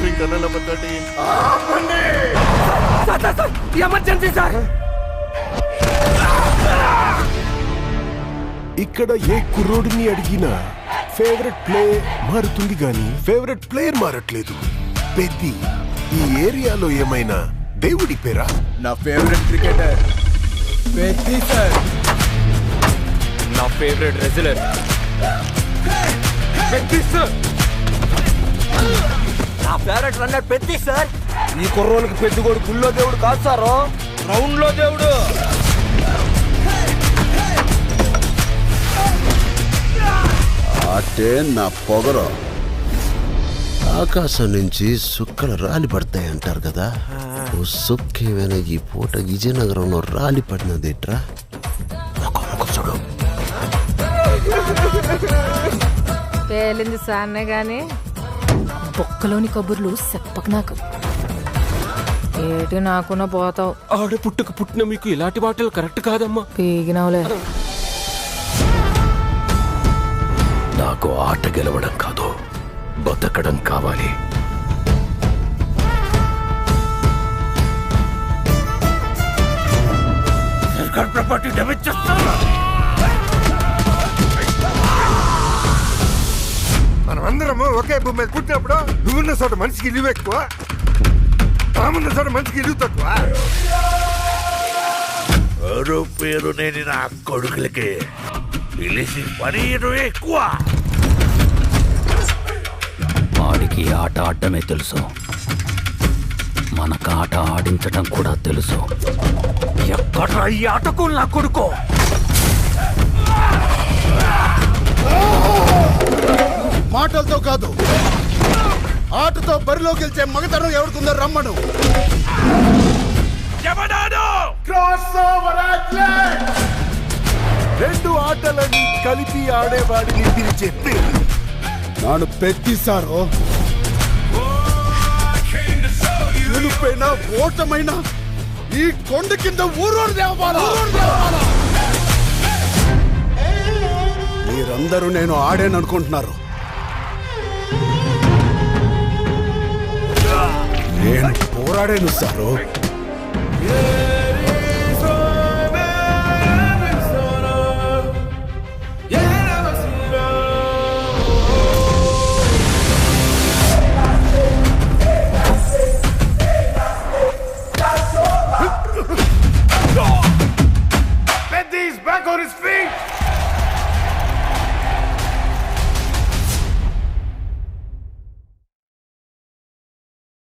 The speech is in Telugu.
ఇంకన్నా పద్ధతి ఎమర్జెన్సీ సార్. ఇక్కడ ఏ కుర్రోడిని అడిగినా ఫేవరెట్ ప్లేయర్ మారుతుంది గాని ఫేవరెట్ ప్లేయర్ మారట్లేదు. పెద్ది ఈ ఏరియాలో ఏమైనా దేవుడి పేరా? నా ఫేవరెట్ క్రికెటర్ పెద్ది సార్. నా ఫేవరెట్ రెజ్లర్ పెద్ది సార్. నా ఫేవరెట్ రన్నర్ పెద్ది సార్. ఈ కుర్రోళ్ళకి పెద్దగోడు గుళ్ళో దేవుడు కాదు సారు, గ్రౌండ్ లో దేవుడు. అంటే నా పొగరు. ఆకాశం నుంచి సుక్కలు రాలి పడతాయి అంటారు కదా. ఓ సుక్కేమైనా ఈ పూట విజయనగరంలో రాలి పడినదేట్రా? చూడు పేలింది సాన్నే గాని బొక్కలోని కబుర్లు చెప్పక నాకు. ఏటి నాకున్న పోతావు. ఆడ పుట్టక పుట్టిన మీకు ఇలాంటి మాటలు కరెక్ట్ కాదమ్మా. పీగినవులే. నాకు ఆట గెలవడం కాదు, బతకడం కావాలి. సర్కార్ ప్రాపర్టీ డ్యామేజ్ చేస్తాను. మనం అందరము ఒకే భూమి మీద పుట్టినప్పుడు నువ్వున్న చోట మనిషికి ఇల్లు ఎక్కువ, తామున్న చోట మనిషికి ఇల్లు తక్కువ. ఎవరు పేరు నేను నా కొడుకులకి పిలిచి పని ఎక్కువ. వాడికి ఆట ఆడటమే తెలుసు, మనకు ఆట ఆడించటం కూడా తెలుసు. ఎక్కడ ఈ ఆటకు నా కొడుకు? మాటలతో కాదు, ఆటతో బరిలో గెలిచే మగతనం ఎవరికుందో రమ్మను. రెండు ఆటలని కలిపి ఆడేవాడిని పిలిచే పేరు నాను పెద్దిసారు. గెలుపైనా ఓటమైనా ఈ కొండ కింద ఊరూరు దేవాలా. మీరందరూ నేను ఆడేననుకుంటున్నారు. నేను పోరాడాను సారు.